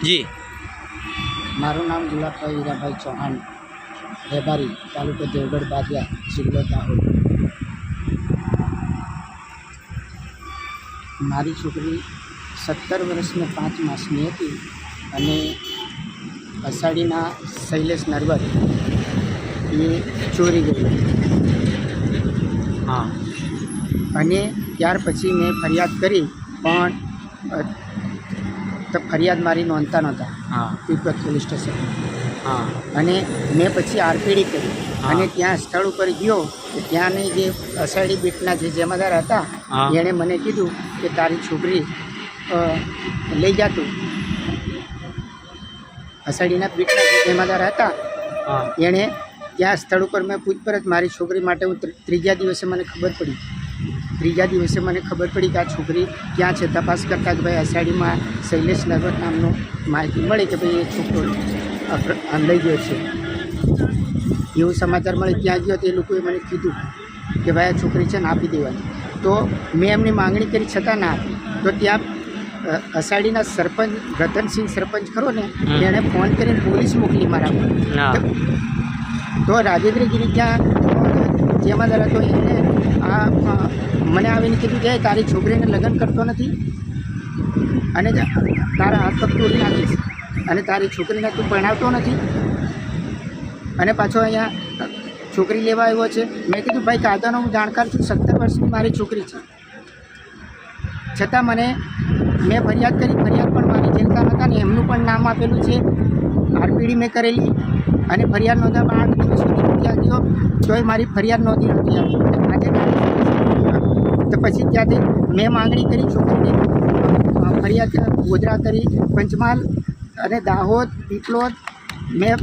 જી મારું નામ ગુલાબભાઈ હીરાભાઈ ચૌહાણ, રહેબારી, તાલુકો દેવગઢ બારિયા, જિલ્લો દાહોદ. મારી છોકરી 17 વર્ષને 5 માસની હતી અને અષાઢીના શૈલેષ નરવર એ ચોરી ગઈ હા અને ત્યાર પછી મેં ફરિયાદ કરી પણ તો ફરિયાદ મારી નોંધતા નહોતા હા પીપલોદ પોલીસ સ્ટેશન. હા અને મેં પછી આરપીડી કરી હા. અને ત્યાં સ્થળ ઉપર ગયો તો ત્યાંની જે અષાઢી બીટના જે જમાદાર હતા હા. એણે મને કીધું કે તારી છોકરી લઈ જાતું. અષાઢીના બીટના જે જમાદાર હતા હા એણે ત્યાં સ્થળ ઉપર મેં પૂછપરછ મારી છોકરી માટે હું ત્રીજા દિવસે મને ખબર પડી કે આ છોકરી ક્યાં છે. તપાસ કરતા કે ભાઈ અષાઢીમાં શૈલેષ નગર નામનો માહિતી મળી કે ભાઈ એ છોકરો લઈ ગયો છે એવું સમાચાર મળી. ત્યાં ગયો તો એ લોકોએ મને કીધું કે ભાઈ આ છોકરી છે ને આપી દેવાની. તો મેં એમની માંગણી કરી છતાં ના આપી. તો ત્યાં અષાઢીના સરપંચ રતનસિંહ સરપંચ ખરો ને એણે ફોન કરીને પોલીસ મોકલી મારા પર. ના તો રાજેન્દ્રગીરી ત્યાં જમાદાર હતો એને મને આવીને કીધું કે તારી છોકરીને લગ્ન કરતો નથી અને તારા હાથ પગ તોડી નાખીશ અને તારી છોકરીને તું ભણાવતો નથી અને પાછો અહીંયા છોકરી લેવા આવ્યો છે. મેં કીધું ભાઈ કાયદાનો હું જાણકાર છું, 17 વર્ષની મારી છોકરી છે. છતાં મેં ફરિયાદ કરી. ફરિયાદ પણ મારી જેલકા હતા ને એમનું પણ નામ આપેલું છે. આરપીડી મેં કરેલી અને ફરિયાદ નોંધવા 8 દિવસ સુધી ત્યાં ગયો તોય મારી ફરિયાદ નોંધી નહોતી આવી. આજે તો પછી ત્યાંથી મેં માંગણી કરી છોકરીને ફરિયાદ ગોધરા કરી, પંચમહાલ અને દાહોદ, પીપલોદ મેં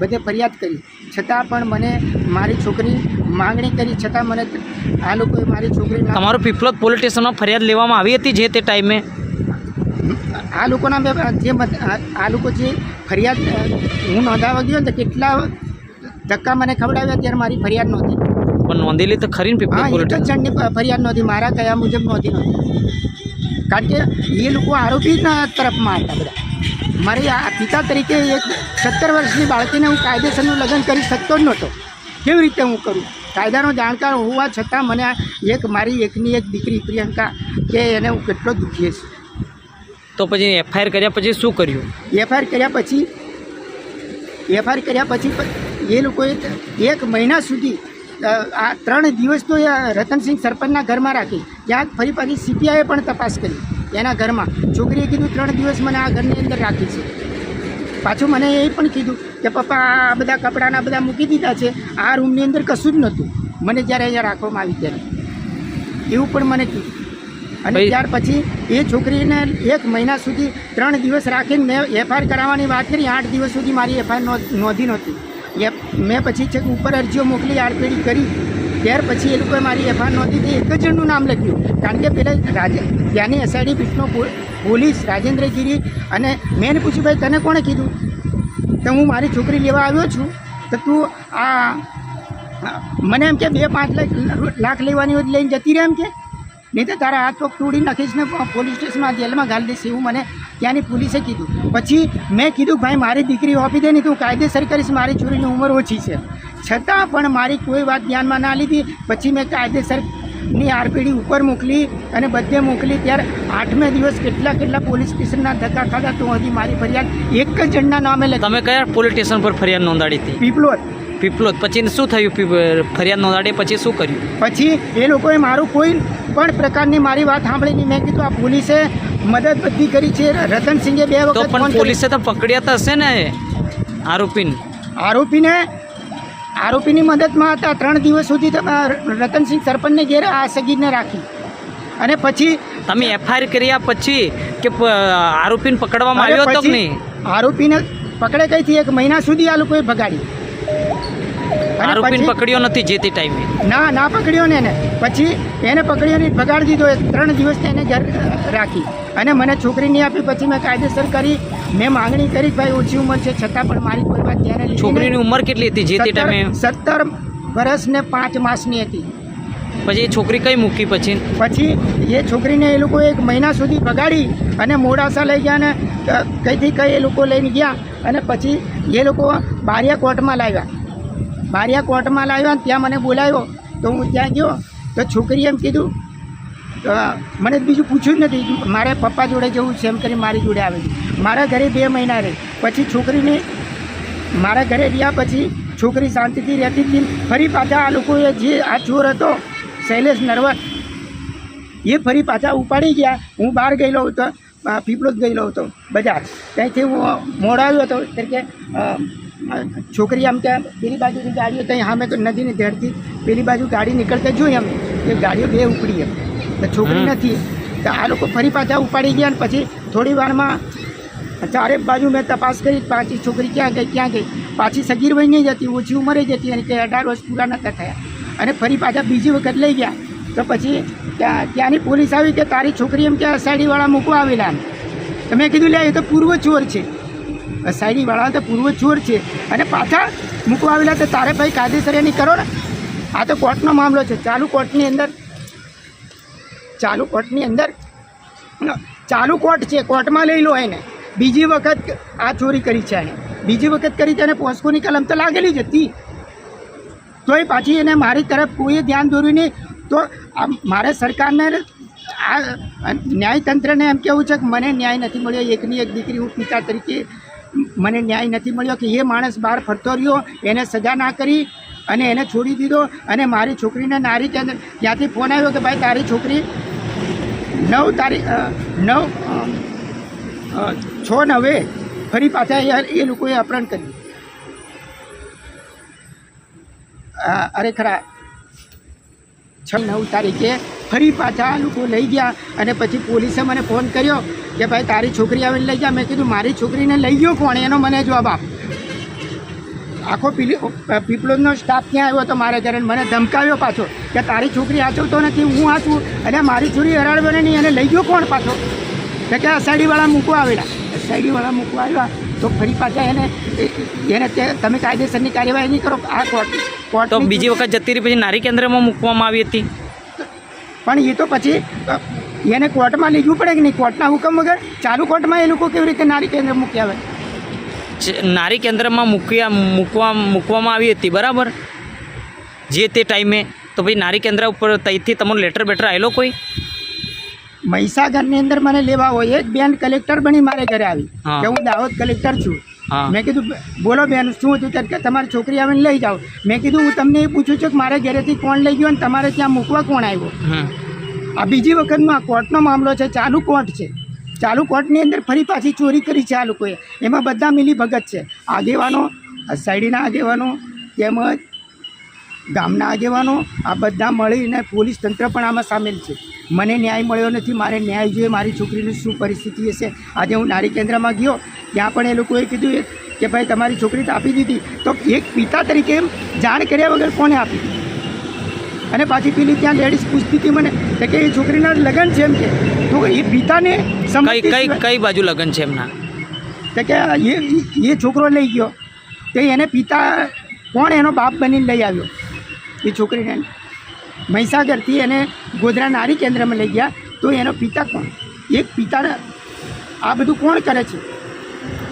બધે ફરિયાદ કરી. છતાં પણ મને મારી છોકરી માંગણી કરી છતાં મને આ લોકોએ મારી છોકરી તમારું પીપલોદ પોલીસ સ્ટેશનમાં ફરિયાદ લેવામાં આવી હતી જે તે ટાઈમે? આ લોકોના આ લોકો જે ફરિયાદ હું નોંધાવા ગયો ને તો કેટલા ધક્કા મને ખવડાવ્યા ત્યારે મારી ફરિયાદ નહોતી. પણ નોંધેલી તો ખરી ને પીપલોદ હા, પોલીસ એક જ જણની ફરિયાદ નહોતી, મારા કયા મુજબ નહોતી. કારણ કે એ લોકો આરોપીના તરફમાં હતા બધા. મારી આ પિતા તરીકે એક 17 વર્ષની બાળકીને હું કાયદેસરનું લગ્ન કરી શકતો જ નહોતો. કેવી રીતે હું કરું? કાયદાનો જાણકાર હોવા છતાં મને મારી એકની એક દીકરી પ્રિયંકા કે એને હું કેટલો દુખીએ છું. તો પછી એફઆઈઆર કર્યા પછી શું કર્યું? એફઆઈઆર કર્યા પછી એ લોકોએ 1 મહિના સુધી આ 3 દિવસ તો રતનસિંહ સરપંચના ઘરમાં રાખી. ત્યાં ફરી પાછી સીપીઆઈએ પણ તપાસ કરી એના ઘરમાં. છોકરીએ કીધું 3 દિવસ મને આ ઘરની અંદર રાખી છે. પાછું મને એ પણ કીધું કે પપ્પા આ બધા કપડાના બધા મૂકી દીધા છે, આ રૂમની અંદર કશું જ નહોતું મને જ્યારે અહીંયા રાખવામાં આવી ત્યારે, એવું પણ મને કીધું. અને ત્યાર પછી એ છોકરીને 1 મહિના સુધી 3 દિવસ રાખીને મેં એફઆઈઆર કરાવવાની વાત કરી. 8 દિવસ સુધી મારી એફઆઈઆર નોંધી નહોતી. મેં પછી છે કે ઉપર અરજીઓ મોકલી, આરપીડી કરી. ત્યાર પછી એ લોકોએ મારી એફઆઈઆર નોંધી હતી. એક જ જણનું નામ લખ્યું. કારણ કે પહેલાં ત્યાંની અષાઢી બીટનો પોલીસ રાજેન્દ્રગીરી અને મેં એને પૂછ્યું ભાઈ તને કોણે કીધું? તો હું મારી છોકરી લેવા આવ્યો છું તો તું મને એમ કે 2-5 લાખ લેવાની હોય લઈને જતી રહે એમ કે, નહીં તો તારા હાથ પગ તોડી નાખીશ ને પોલીસ સ્ટેશનમાં જેલમાં ઘાલી દઈશ એવું મને ત્યાંની પોલીસે કીધું. પછી મેં કીધું ભાઈ મારી દીકરી આપી દે, નહીં તો હું કાયદેસર કરીશ, મારી છોકરીની ઉંમર ઓછી છે. છતાં પણ મારી કોઈ વાત ધ્યાનમાં ના લીધી. પછી મેં કાયદેસરની આરપીડી ઉપર મોકલી અને બધે મોકલી. ત્યારે 8મે દિવસ કેટલા પોલીસ સ્ટેશનના ધક્કા ખાધા તો હજી મારી ફરિયાદ એક જ જણના નામે લખી. તમે કયા પોલીસ સ્ટેશન પર ફરિયાદ નોંધાડી હતી? પીપલોદ. પછી શું થયું? ફરિયાદ નોંધાડી પછી શું કર્યું? પછી એ લોકોએ મારું કોઈ પણ પ્રકારની મારી વાત સાંભળી નહીં. મેં કીધું આ પોલીસે મદદ બધી કરી છે. રતનસિંહે 2 વખત તો પણ પોલીસે તો પકડ્યા તો હશે ને આરોપીની મદદમાં હતા. 3 દિવસ સુધી રતનસિંહ સરપંચને ઘેર આ સગીરને રાખી. અને પછી તમે એફઆઈઆર કર્યા પછી કે આરોપીને પકડવામાં આવ્યો હતો કે નહીં? આરોપીને પકડે કઈથી 1 મહિના સુધી આ લોકોએ ભગાડી. આરોપીને પકડ્યો નથી જે તે ટાઈમે? ના પકડ્યો ને એને. પછી એને પકડ્યો ને ભગાડી દીધો. 3 દિવસ એને ઘર રાખી અને મને છોકરી નહીં આપી. પછી મેં કાયદેસર કરી, મેં માંગણી કરી ભાઈ ઓછી ઉંમર છે છતાં પણ મારી કોઈ વાત ધ્યાને લીધી. છોકરીની ઉંમર કેટલી હતી જે તે ટાઈમે? 17 વર્ષ ને 5 માસની હતી. પછી એ છોકરી કઈ મૂકી પછી પછી એ છોકરીને એ લોકો 1 મહિના સુધી બગાડી અને મોડાસા લઈ ગયા ને કઈથી કઈ એ લોકો લઈને ગયા અને પછી એ લોકો બારિયા કોર્ટમાં લાવ્યા ત્યાં મને બોલાવ્યો તો હું ત્યાં ગયો તો છોકરીએ એમ કીધું મને બીજું પૂછ્યું જ નથી, મારે પપ્પા જોડે જવું છે એમ કરી મારી જોડે આવેલી. મારા ઘરે 2 મહિના રહી. પછી છોકરીને મારા ઘરે રહ્યા પછી છોકરી શાંતિથી રહેતી હતી. ફરી પાછા આ લોકોએ જે આ ચોર હતો શૈલેષ નરવત એ ફરી પાછા ઉપાડી ગયા. હું બહાર ગયેલો હતો, પીપળોદ ગયેલો હતો બજાર, ત્યાંથી હું મોડાવ્યો હતો કે છોકરી આમ ત્યાં પેલી બાજુની ગાડીઓ ત્યાં સામે તો નદીની ધેડથી પેલી બાજુ ગાડી નીકળતા જોઈ અમે કે ગાડીઓ 2 ઉપડી એમ તો છોકરી નથી. તો આ લોકો ફરી પાછા ઉપાડી ગયા અને પછી થોડી વારમાં ચારે બાજુ મેં તપાસ કરી, પાછી છોકરી ક્યાં ગઈ. પાછી સગીર વહી નહીં જતી, ઓછી ઉંમરે જતી અને કે 18 વર્ષ પૂરા નહોતા થયા અને ફરી પાછા બીજી વખત લઈ ગયા. તો પછી ત્યાંની પોલીસ આવી કે તારી છોકરી એમ કે સાઈડીવાળા મૂકવા આવેલા એમ. તો મેં કીધું લે એ તો પૂર્વ ચોર છે, સાઈડીવાળા તો પૂર્વ ચોર છે અને પાછા મૂકવા આવેલા તો તારે ભાઈ કાયદેસર એની કરો ને. આ તો કોર્ટનો મામલો છે, ચાલુ કોર્ટની અંદર ચાલુ કોર્ટ છે, કોર્ટમાં લઈ લો એને. બીજી વખત આ ચોરી કરી છે એને, બીજી વખત કરી છે એને પોસ્કોની કલમ તો લાગેલી જ હતી. તોય પાછી એને મારી તરફ કોઈએ ધ્યાન દોર્યું નહીં. તો મારે સરકારને આ ન્યાયતંત્રને એમ કહેવું છે કે મને ન્યાય નથી મળ્યો. એકની એક દીકરી હું પિતા તરીકે મને ન્યાય નથી મળ્યો કે એ માણસ બહાર ફરતો રહ્યો, એને સજા ના કરી અને એને છોડી દીધો. અને મારી છોકરીને નારી કેન્દ્ર ત્યાંથી ફોન આવ્યો કે ભાઈ તારી છોકરી 6/9 ફરી પાછા એ લોકોએ અપહરણ કર્યું. અરે ખરા 6/9 તારીખે ફરી પાછા આ લોકો લઈ ગયા અને પછી પોલીસે મને ફોન કર્યો કે ભાઈ તારી છોકરી આવીને લઈ ગયા. મેં કીધું મારી છોકરીને લઈ ગયો કોણ એનો મને જવાબ આપ. આખો પીપળોદનો સ્ટાફ ત્યાં આવ્યો હતો મારે ઘરે, મને ધમકાવ્યો પાછો કે તારી છોકરી આચવતો નથી, હું આચું અને મારી છોરી હરાડવાને નહીં, એને લઈ ગયો કોણ પાછો કે આ સાઈડીવાળા મૂકવા આવ્યા. તો ફરી પાછા એને તમે કાયદેસરની કાર્યવાહી નહીં કરો. આ કોર્ટ તો બીજી વખત જતી રહી પછી નારી કેન્દ્રમાં મૂકવામાં આવી હતી. પણ એ તો પછી એને કોર્ટમાં લઈ જવું પડે કે નહીં, કોર્ટના હુકમ વગર ચાલુ કોર્ટમાં એ લોકો કેવી રીતે નારી કેન્દ્ર મૂકી આવે. નારી કેન્દ્રમાં મૂકવામાં આવી હતી બરાબર જે તે ટાઈમે. તો પછી નારી કેન્દ્ર ઉપર ત્યાંથી તમારો લેટર બેટર આવેલો કોઈ? મહીસાગરની અંદર મને લેવા હોય, એક બેન કલેક્ટર બની મારે ઘરે આવી કે હું દાહોદ કલેક્ટર છું. મેં કીધું બોલો બેન શું હતું કે તમારી છોકરી આવીને લઈ જાઓ. મેં કીધું હું તમને એ પૂછું છું કે મારે ઘરેથી કોણ લઈ ગયો અને તમારે ત્યાં મૂકવા કોણ આવ્યો. આ બીજી વખતનો આ કોર્ટનો મામલો છે, ચાલુ કોર્ટ છે. ચાલુ કોર્ટની અંદર ફરી પાછી ચોરી કરી છે આ લોકોએ. એમાં બધા મિલી ભગત છે, આગેવાનો, સાઈડીના આગેવાનો તેમજ ગામના આગેવાનો, આ બધા મળીને પોલીસ તંત્ર પણ આમાં સામેલ છે. મને ન્યાય મળ્યો નથી, મારે ન્યાય જોઈએ. મારી છોકરીની શું પરિસ્થિતિ હશે. આજે હું નારી કેન્દ્રમાં ગયો, ત્યાં પણ એ લોકોએ કીધું કે ભાઈ તમારી છોકરી તો આપી દીધી. તો એક પિતા તરીકે એમ જાણ કર્યા વગર કોને આપી દીધી? અને પાછી પેલી ત્યાં લેડીઝ પૂછતી હતી મને કે એ છોકરીના લગ્ન છે એમ કે. તો એ પિતાને કઈ બાજુ લગ્ન છે એમના? તો કે એ છોકરો લઈ ગયો તો એને પિતા કોણ એનો બાપ બનીને લઈ આવ્યો એ છોકરીને. મહીસાગરથી એને ગોધરા નારી કેન્દ્રમાં લઈ ગયા તો એનો પિતા કોણ? એક પિતાને આ બધું કોણ કરે છે?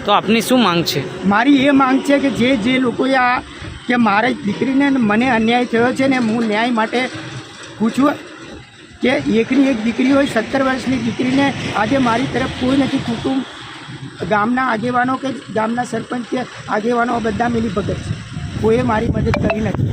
તો આપની શું માંગ છે? મારી એ માંગ છે કે જે લોકોએ આ કે મારી દીકરીને મને અન્યાય થયો છે ને હું ન્યાય માટે પૂછું કે એકની એક દીકરી હોય, 17 વર્ષની દીકરીને આજે મારી તરફ કોઈ નથી. કુટુંબ, ગામના આગેવાનો કે ગામના સરપંચ કે આગેવાનો બધા મિલી ભગત છે, કોઈએ મારી મદદ કરી નથી.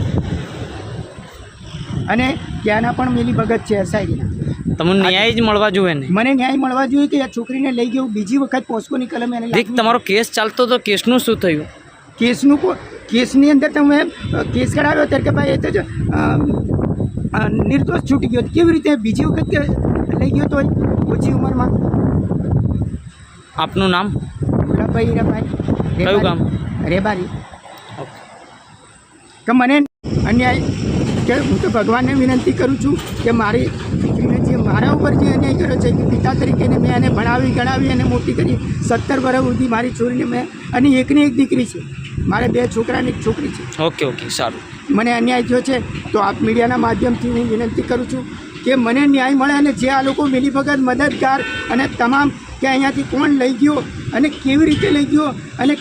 અને ત્યાંના પણ મિલી ભગત છે એસઆઈડીના. તમને ન્યાય જ મળવા જોઈએ ને? મને ન્યાય મળવા જોઈએ કે આ છોકરીને લઈ ગયું. બીજી વખત પોસ્કોની કલમ એને તમારો કેસ ચાલતો તો કેસનું શું થયું? કેસની અંદર તમે કેસ કરાવ્યો ત્યારે કે ભાઈ એ તો નિર્દોષ છૂટી ગયો. કેવી રીતે બીજી વખત લઈ ગયો તો ઓછી ઉંમરમાં? આપનું નામ? ભાઈ હીરાભાઈ. કયું ગામ? રેબારી. કે મને અન્યાય કે હું તો ભગવાનને વિનંતી કરું છું કે મારી દીકરીને જે મારા ઉપર જે અન્યાય કર્યો છે કે પિતા તરીકે મેં એને ભણાવી ગણાવી અને મોટી કરી 17 વર્ષ સુધી મારી છોરીને મેં, અને એકની એક દીકરી છે મારે 2 છોકરા અને 1 છોકરી છે. ઓકે ઓકે સારું. મને અન્યાય થયો છે તો આપ મીડિયાના માધ્યમથી હું વિનંતી કરું છું કે મને ન્યાય મળે અને જે આ લોકો મિલીભગત મદદગાર અને તમામ કે અહીંયાથી કોણ લઈ ગયો અને કેવી રીતે લઈ ગયો અને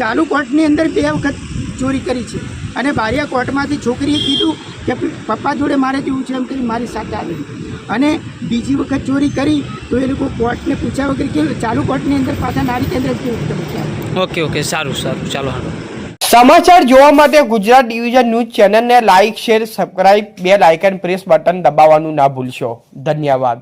ચાલુ કોર્ટની અંદર 2 વખત ચોરી કરી છે અને બારિયા કોર્ટમાંથી છોકરીએ કીધું કે પપ્પા જોડે મારે જેવું છે એમ કરી મારી સાથે આવી અને બીજી વખત ચોરી કરી તો એ લોકો કોર્ટને પૂછ્યા વગર કે ચાલુ કોર્ટની અંદર પાછા નારી કેન્દ્ર કેવી રીતે મૂક્યા. ઓકે ઓકે સારું સારું ચાલો હાલો. સમાચાર જોવા માટે ગુજરાત ડિવિઝન ન્યૂઝ ચેનલને like share subscribe bell icon press button દબાવવાનું ના ભૂલશો. ધન્યવાદ.